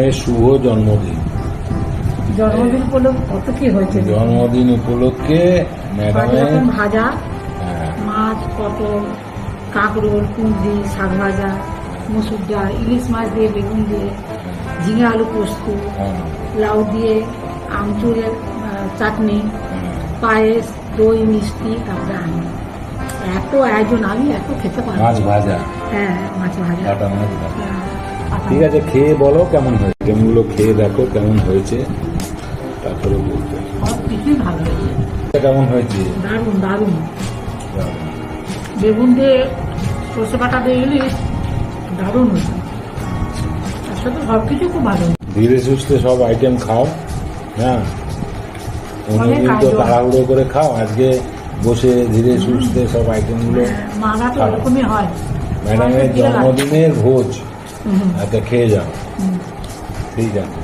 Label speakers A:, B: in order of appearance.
A: ম্যাডামের শুভ জন্মদিন।
B: জন্মদিন উপলক্ষে কত কি হয়েছে।
A: জন্মদিন উপলক্ষে ম্যাডামের
B: ভাজা, মাছ, পটল, কাঁকরোল, কুঁদরি, শাক ভাজা, মসুর ডাল, ইলিশ মাছ দিয়ে, বেগুন দিয়ে, ঝিঙে আলু পোস্ত, লাউ দিয়ে আমচুরের চাটনি, পায়েস, দই, মিষ্টি, তারপরে আমি এত আয়োজন, আমি এত খেতে পারি।
A: মাছ ভাজা,
B: হ্যাঁ, মাছ ভাজা,
A: কাটা মাছ ভাজা। ঠিক আছে, খেয়ে বলো কেমন হয়েছে। আইটেমগুলো খেয়ে দেখো কেমন হয়েছে, তারপরে বলতে।
B: সব কিছুই ভালো হয়েছে,
A: কেমন হয়েছে?
B: দারুণ দারুণ। বেগুন দিয়ে সর্ষে বাটা দিয়ে ইলিশ দারুণ হয়েছে। তার সাথে সব কিছু খুব ভালো হয়েছে।
A: ধীরে সুস্থে সব আইটেম খাও। হ্যাঁ, অন্যদিন তো তাড়াহুড়ো করে খাও, আজকে বসে ধীরে সুস্থে সব আইটেমগুলো।
B: মারা তো এরকমই হয়।
A: ম্যাডামের জন্মদিনের ভোজ, আচ্ছা খেয়ে যাও। ঠিক আছে।